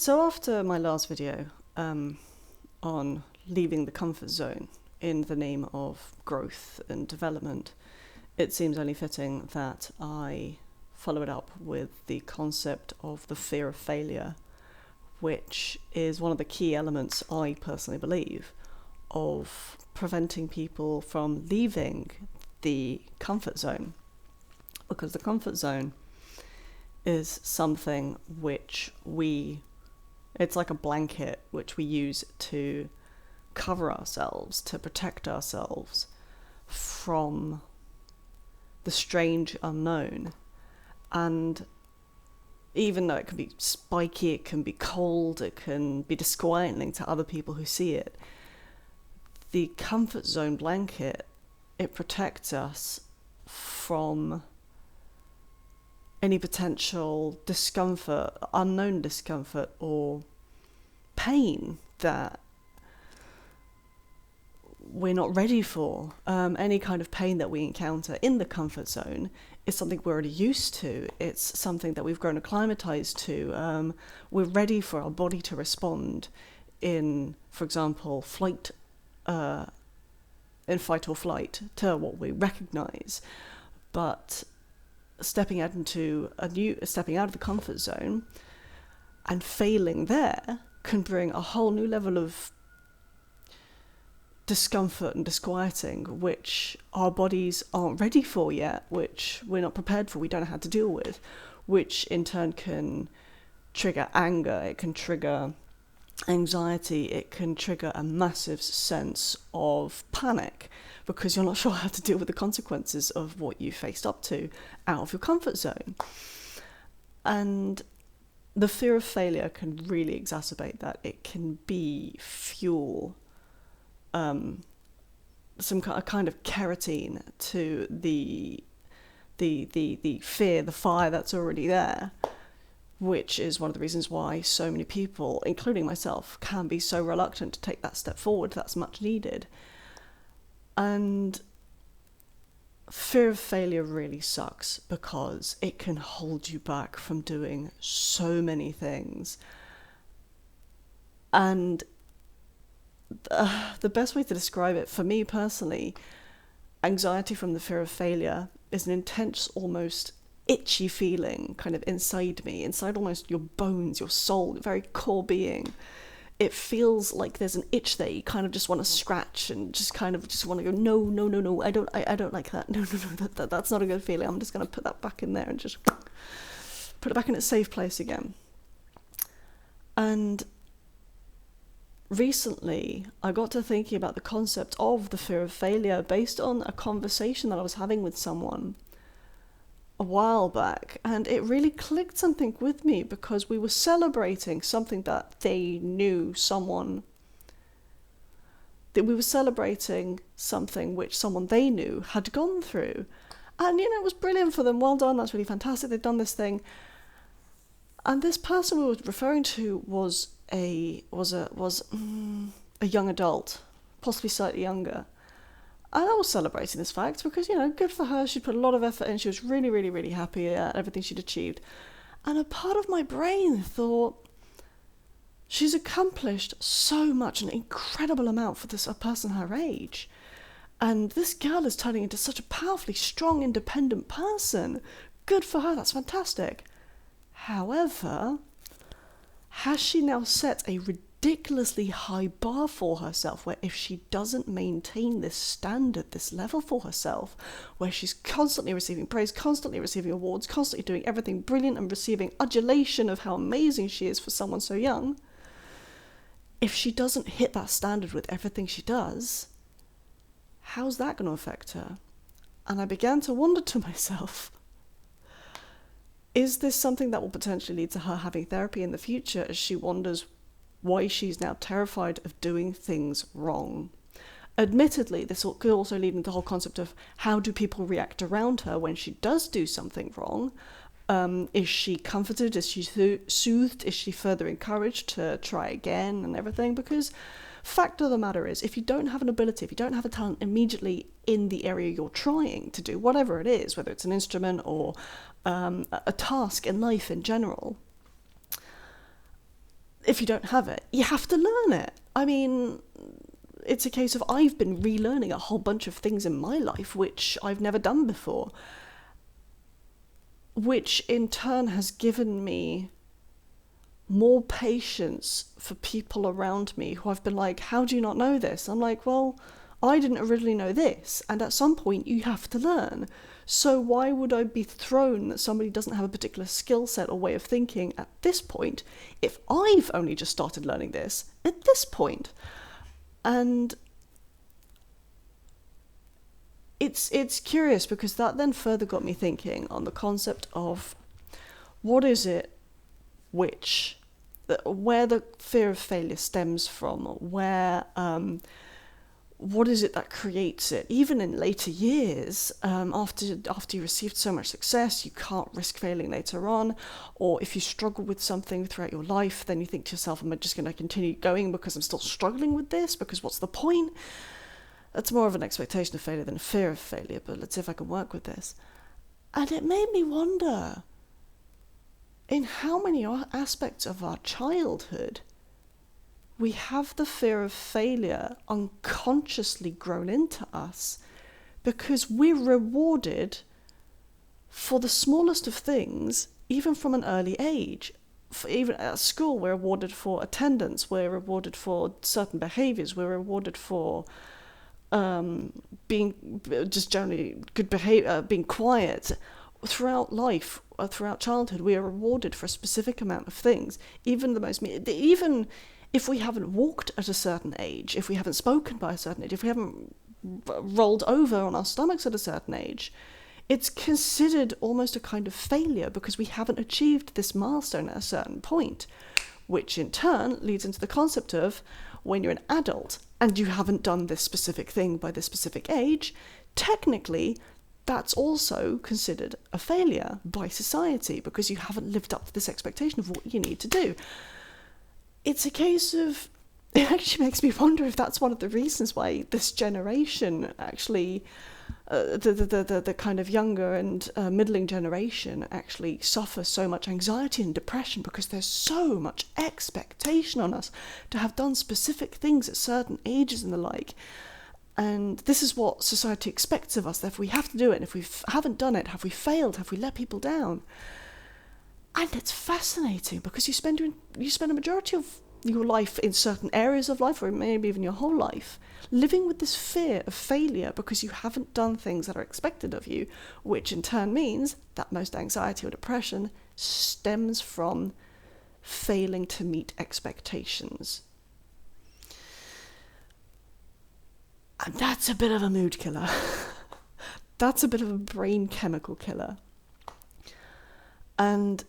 So after my last video on leaving the comfort zone in the name of growth and development, it seems only fitting that I follow it up with the concept of the fear of failure, which is one of the key elements, I personally believe, of preventing people from leaving the comfort zone. Because the comfort zone is something which it's like a blanket which we use to cover ourselves, to protect ourselves from the strange unknown. And even though it can be spiky, it can be cold, it can be disquieting to other people who see it, the comfort zone blanket, it protects us from any potential discomfort, unknown discomfort or pain that we're not ready for. Any kind of pain that we encounter in the comfort zone is something we're already used to. It's something that we've grown acclimatized to. We're ready for our body to respond in, for example, fight or flight to what we recognize. But stepping out of the comfort zone and failing there can bring a whole new level of discomfort and disquieting, which our bodies aren't ready for yet, which we're not prepared for, we don't know how to deal with, which in turn can trigger anger, it can trigger anxiety, it can trigger a massive sense of panic because you're not sure how to deal with the consequences of what you faced up to out of your comfort zone. And the fear of failure can really exacerbate that. It can be fuel, a kind of kerosene to the fear, the fire that's already there, which is one of the reasons why so many people, including myself, can be so reluctant to take that step forward that's much needed. And fear of failure really sucks because it can hold you back from doing so many things. And the best way to describe it, for me personally, anxiety from the fear of failure is an intense, almost itchy feeling kind of inside me, inside almost your bones, your soul, your very core being. It feels like there's an itch there you kind of just want to scratch and just want to go, no, I don't like that. No, that's not a good feeling. I'm just going to put that back in there and just put it back in its safe place again. And recently, I got to thinking about the concept of the fear of failure based on a conversation that I was having with someone a while back, and it really clicked something with me because we were celebrating something that they knew we were celebrating something which someone they knew had gone through, and it was brilliant for them. Well done, that's really fantastic, they've done this thing. And this person we were referring to was a young adult, possibly slightly younger. And I was celebrating this fact because, good for her. She'd put a lot of effort in. She was really, really, really happy at everything she'd achieved. And a part of my brain thought, she's accomplished so much, an incredible amount for a person her age. And this girl is turning into such a powerfully strong, independent person. Good for her, that's fantastic. However, has she now set a ridiculously high bar for herself where if she doesn't maintain this standard, this level for herself, where she's constantly receiving praise, constantly receiving awards, constantly doing everything brilliant and receiving adulation of how amazing she is for someone so young, if she doesn't hit that standard with everything she does, how's that going to affect her? And I began to wonder to myself, is this something that will potentially lead to her having therapy in the future as she wonders why she's now terrified of doing things wrong? Admittedly, this could also lead into the whole concept of how do people react around her when she does do something wrong? Is she comforted? Is she soothed? Is she further encouraged to try again and everything? Because fact of the matter is, if you don't have an ability, if you don't have a talent immediately in the area you're trying to do, whatever it is, whether it's an instrument or a task in life in general, if you don't have it, you have to learn it. I mean, it's a case of I've been relearning a whole bunch of things in my life which I've never done before, which in turn has given me more patience for people around me who I've been like, how do you not know this? I'm like, well, I didn't originally know this, and at some point you have to learn. So why would I be thrown that somebody doesn't have a particular skill set or way of thinking at this point if I've only just started learning this at this point? And it's curious, because that then further got me thinking on the concept of what is it where the fear of failure stems from, what is it that creates it? Even in later years, after you received so much success, you can't risk failing later on. Or if you struggle with something throughout your life, then you think to yourself, am I just going to continue going because I'm still struggling with this? Because what's the point? That's more of an expectation of failure than a fear of failure, but let's see if I can work with this. And it made me wonder, in how many aspects of our childhood we have the fear of failure unconsciously grown into us, because we're rewarded for the smallest of things, even from an early age. Even at school, we're rewarded for attendance, we're rewarded for certain behaviours, we're rewarded for being just generally good behaviour, being quiet. Throughout life, throughout childhood, we are rewarded for a specific amount of things. Even if we haven't walked at a certain age, if we haven't spoken by a certain age, if we haven't rolled over on our stomachs at a certain age, it's considered almost a kind of failure because we haven't achieved this milestone at a certain point, which in turn leads into the concept of when you're an adult and you haven't done this specific thing by this specific age, technically that's also considered a failure by society because you haven't lived up to this expectation of what you need to do. It's a case of, it actually makes me wonder if that's one of the reasons why this generation actually, the kind of younger and middling generation actually suffer so much anxiety and depression, because there's so much expectation on us to have done specific things at certain ages and the like. And this is what society expects of us, therefore we have to do it, and if we haven't done it, have we failed, have we let people down? And it's fascinating because you spend a majority of your life in certain areas of life, or maybe even your whole life, living with this fear of failure because you haven't done things that are expected of you, which in turn means that most anxiety or depression stems from failing to meet expectations. And that's a bit of a mood killer. That's a bit of a brain chemical killer. And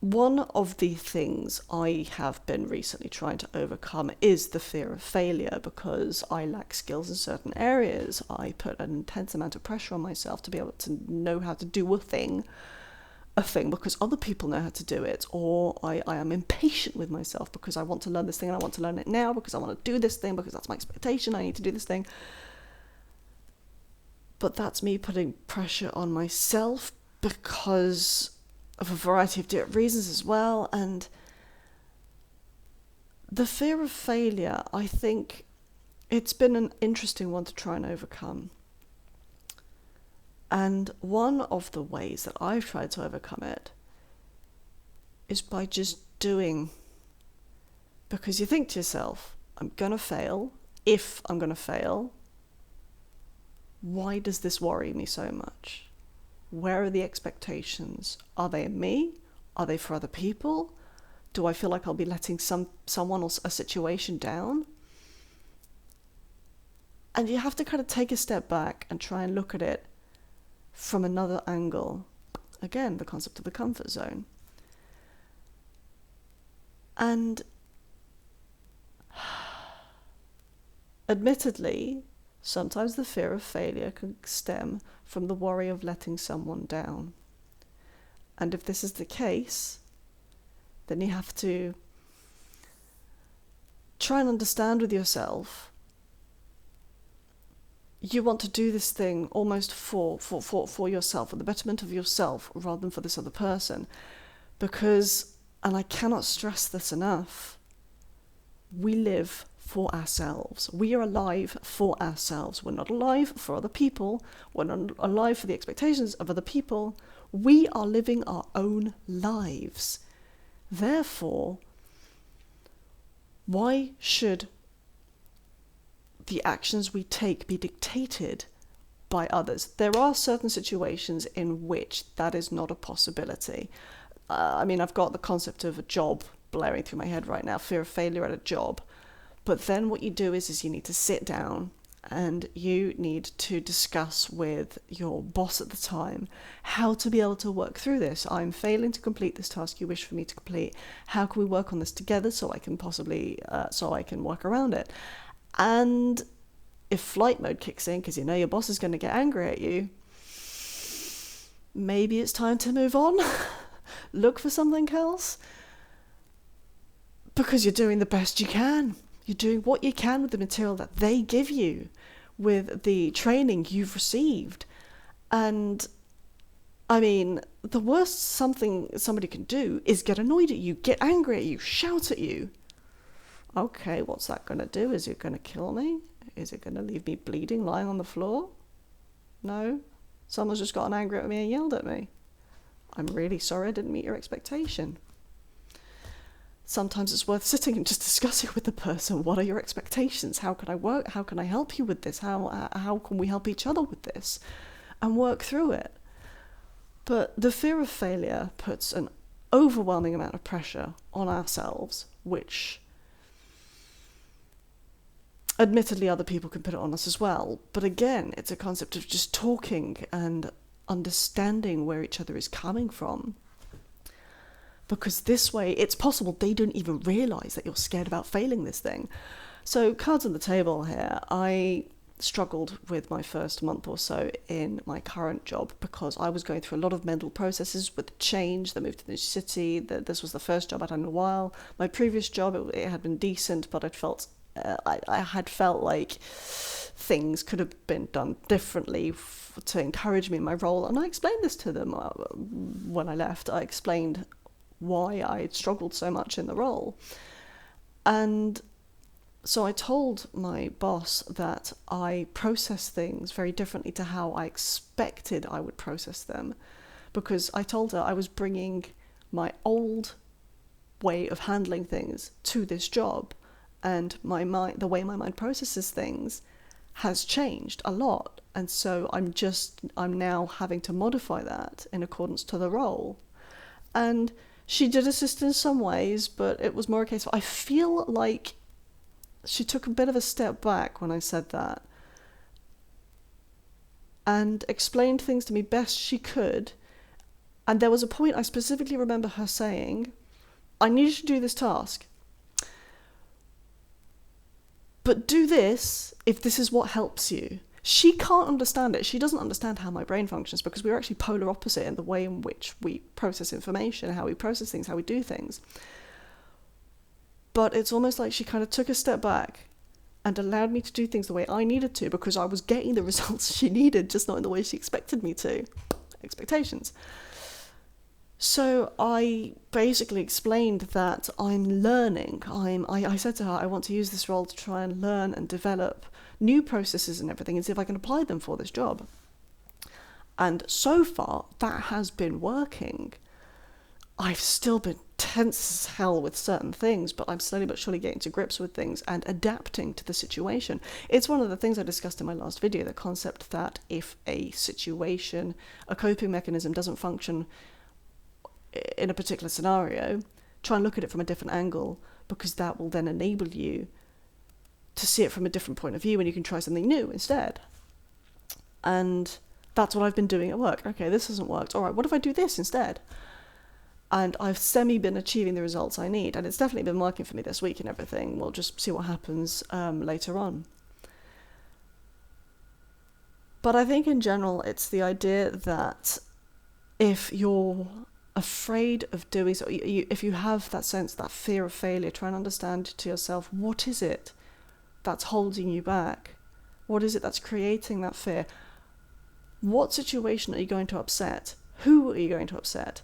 one of the things I have been recently trying to overcome is the fear of failure, because I lack skills in certain areas. I put an intense amount of pressure on myself to be able to know how to do a thing because other people know how to do it, or I am impatient with myself because I want to learn this thing and I want to learn it now because I want to do this thing because that's my expectation, I need to do this thing. But that's me putting pressure on myself because of a variety of different reasons as well. And the fear of failure, I think it's been an interesting one to try and overcome. And one of the ways that I've tried to overcome it is by just doing. Because you think to yourself, I'm going to fail. If I'm going to fail, why does this worry me so much? Where are the expectations? Are they in me? Are they for other people? Do I feel like I'll be letting someone or a situation down? And you have to kind of take a step back and try and look at it from another angle. Again, the concept of the comfort zone. And admittedly, sometimes the fear of failure can stem from the worry of letting someone down. And if this is the case, then you have to try and understand with yourself. You want to do this thing almost for yourself, for the betterment of yourself, rather than for this other person. Because And I cannot stress this enough. We live for ourselves. We are alive for ourselves. We're not alive for other people. We're not alive for the expectations of other people. We are living our own lives. Therefore, why should the actions we take be dictated by others? There are certain situations in which that is not a possibility. I've got the concept of a job blaring through my head right now, fear of failure at a job. But then what you do is you need to sit down and you need to discuss with your boss at the time how to be able to work through this. I'm failing to complete this task you wish for me to complete. How can we work on this together so I can work around it? And if flight mode kicks in, because you know your boss is going to get angry at you, maybe it's time to move on. Look for something else. Because you're doing the best you can. You're doing what you can with the material that they give you, with the training you've received. And, the worst somebody can do is get annoyed at you, get angry at you, shout at you. Okay, what's that going to do? Is it going to kill me? Is it going to leave me bleeding, lying on the floor? No. Someone's just gotten angry at me and yelled at me. I'm really sorry I didn't meet your expectation. Sometimes it's worth sitting and just discussing with the person. What are your expectations? How can I work? How can I help you with this? How can we help each other with this? And work through it. But the fear of failure puts an overwhelming amount of pressure on ourselves, which admittedly other people can put it on us as well. But again, it's a concept of just talking and understanding where each other is coming from. Because this way, it's possible they don't even realise that you're scared about failing this thing. So, cards on the table here. I struggled with my first month or so in my current job because I was going through a lot of mental processes with change. They moved to the new city. This was the first job I'd had in a while. My previous job, it had been decent, but I had felt like things could have been done differently to encourage me in my role. And I explained this to them when I left. I explained why I had struggled so much in the role. And so I told my boss that I process things very differently to how I expected I would process them, because I told her I was bringing my old way of handling things to this job, and the way my mind processes things has changed a lot, and so I'm now having to modify that in accordance to the role. And she did assist in some ways, but it was more a case of, I feel like she took a bit of a step back when I said that and explained things to me best she could. And there was a point I specifically remember her saying, I need you to do this task, but do this if this is what helps you. She can't understand it. She doesn't understand how my brain functions because we're actually polar opposite in the way in which we process information, how we process things, how we do things. But it's almost like she kind of took a step back and allowed me to do things the way I needed to because I was getting the results she needed, just not in the way she expected me to. Expectations. So I basically explained that I'm learning. I said to her, I want to use this role to try and learn and develop new processes and everything and see if I can apply them for this job. And so far, that has been working. I've still been tense as hell with certain things, but I'm slowly but surely getting to grips with things and adapting to the situation. It's one of the things I discussed in my last video, the concept that if a situation, a coping mechanism doesn't function in a particular scenario, try and look at it from a different angle, because that will then enable you to see it from a different point of view and you can try something new instead. And that's what I've been doing at work. Okay, this hasn't worked. All right, what if I do this instead? And I've been achieving the results I need. And it's definitely been working for me this week and everything. We'll just see what happens later on. But I think in general, it's the idea that if you're afraid of doing so, if you have that sense, that fear of failure, try and understand to yourself, what is it that's holding you back? What is it that's creating that fear? What situation are you going to upset? Who are you going to upset?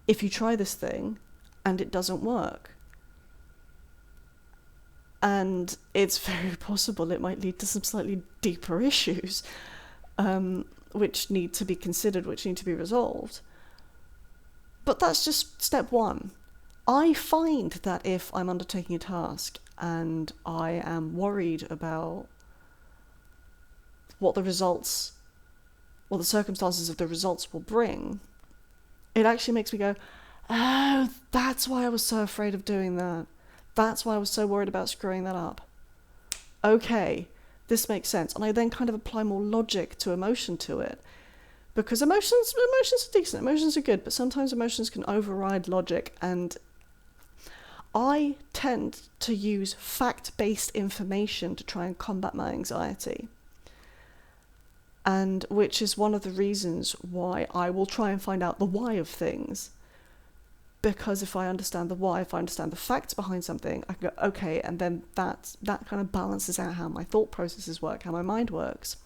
if you try this thing and it doesn't work. And it's very possible it might lead to some slightly deeper issues, which need to be considered, which need to be resolved. But that's just step one. I find that if I'm undertaking a task and I am worried about what the results or the circumstances of the results will bring, it actually makes me go, oh, that's why I was so afraid of doing that. That's why I was so worried about screwing that up. Okay, this makes sense. And I then kind of apply more logic to emotion to it. Because emotions are decent, emotions are good, but sometimes emotions can override logic, and I tend to use fact-based information to try and combat my anxiety. And which is one of the reasons why I will try and find out the why of things. Because if I understand the why, if I understand the facts behind something, I can go, okay, and then that kind of balances out how my thought processes work, how my mind works.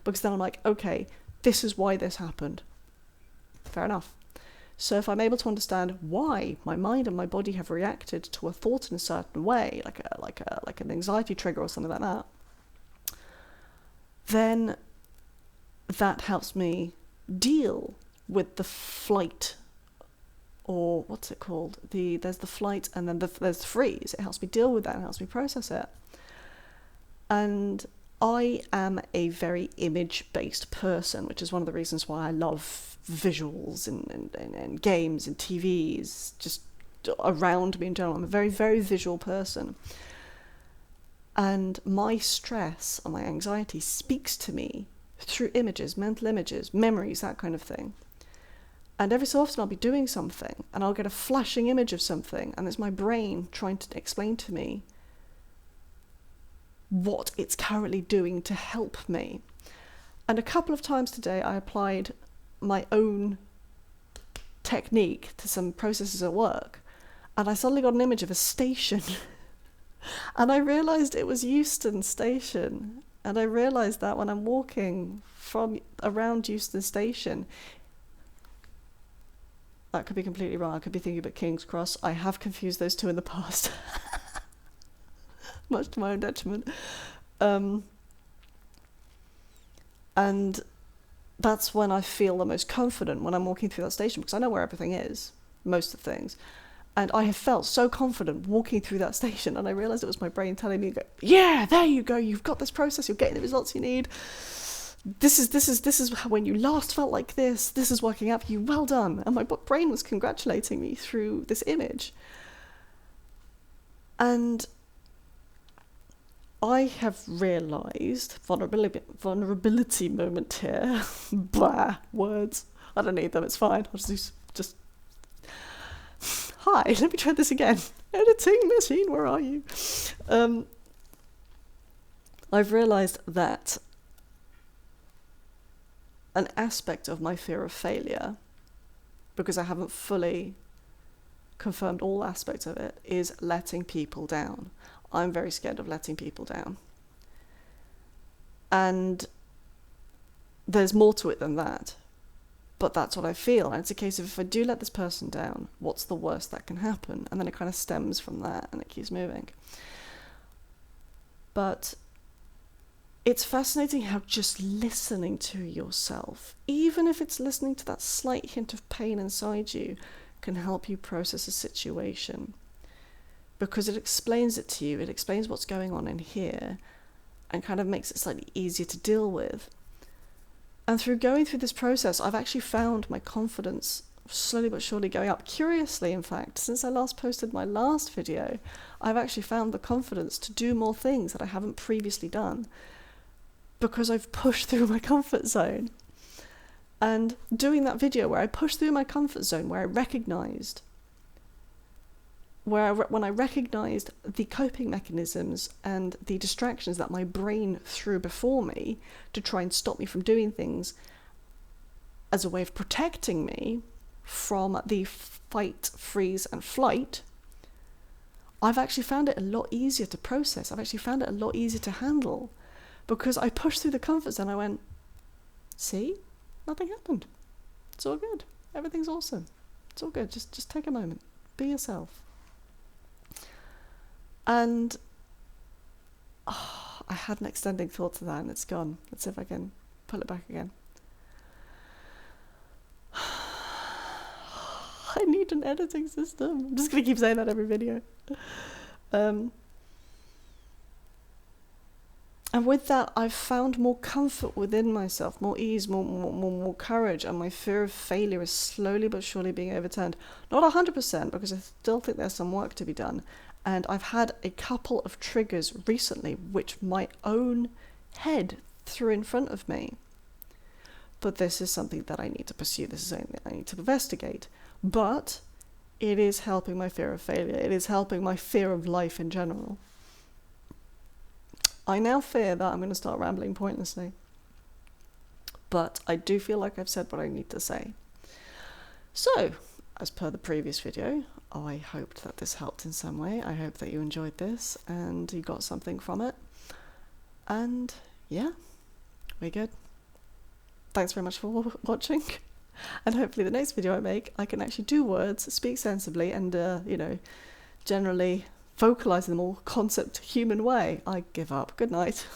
Because then I'm like, okay, this is why this happened. Fair enough. So if I'm able to understand why my mind and my body have reacted to a thought in a certain way, like an anxiety trigger or something like that, then that helps me deal with the flight, or what's it called? There's the flight and then there's the freeze. It helps me deal with that and helps me process it. And I am a very image-based person, which is one of the reasons why I love visuals and games and TVs, just around me in general. I'm a very, very visual person. And my stress and my anxiety speaks to me through images, mental images, memories, that kind of thing. And every so often I'll be doing something and I'll get a flashing image of something, and it's my brain trying to explain to me what it's currently doing to help me. And a couple of times today I applied my own technique to some processes at work, and I suddenly got an image of a station and I realised it was Euston Station. And I realised that when I'm walking from around Euston Station, that could be completely wrong. I could be thinking about King's Cross. I have confused those two in the past. Much to my own detriment. And that's when I feel the most confident, when I'm walking through that station, because I know where everything is, most of things. And I have felt so confident walking through that station, and I realised it was my brain telling me, yeah, there you go, you've got this process, you're getting the results you need. This is when you last felt like this is working out for you, well done. And my brain was congratulating me through this image. And I have realised, vulnerability moment here, blah, words, I don't need them, it's fine, I'll just hi, let me try this again. Editing machine, where are you? I've realised that an aspect of my fear of failure, because I haven't fully confirmed all aspects of it, is letting people down. I'm very scared of letting people down. And there's more to it than that. But that's what I feel. And it's a case of, if I do let this person down, what's the worst that can happen? And then it kind of stems from that and it keeps moving. But it's fascinating how just listening to yourself, even if it's listening to that slight hint of pain inside you, can help you process a situation. Because it explains it to you, it explains what's going on in here, and kind of makes it slightly easier to deal with. And through going through this process, I've actually found my confidence slowly but surely going up. Curiously, in fact, since I last posted my last video, I've actually found the confidence to do more things that I haven't previously done, because I've pushed through my comfort zone. And doing that video where I pushed through my comfort zone, where I recognized when I recognized the coping mechanisms and the distractions that my brain threw before me to try and stop me from doing things as a way of protecting me from the fight, freeze, and flight, I've actually found it a lot easier to process. I've actually found it a lot easier to handle, because I pushed through the comfort zone. I went, see, nothing happened. It's all good. Everything's awesome. It's all good. Just take a moment. Be yourself. And I had an extending thought to that and it's gone. Let's see if I can pull it back again. I need an editing system. I'm just going to keep saying that every video. And with that, I've found more comfort within myself, more ease, more courage, and my fear of failure is slowly but surely being overturned. Not 100%, because I still think there's some work to be done. And I've had a couple of triggers recently, which my own head threw in front of me. But this is something that I need to pursue. This is something I need to investigate. But it is helping my fear of failure. It is helping my fear of life in general. I now fear that I'm going to start rambling pointlessly. But I do feel like I've said what I need to say. So, as per the previous video, I hoped that this helped in some way. I hope that you enjoyed this and you got something from it. And yeah, we're good. Thanks very much for watching. And hopefully the next video I make, I can actually do words, speak sensibly, and, generally vocalize in a more concept human way. I give up. Good night.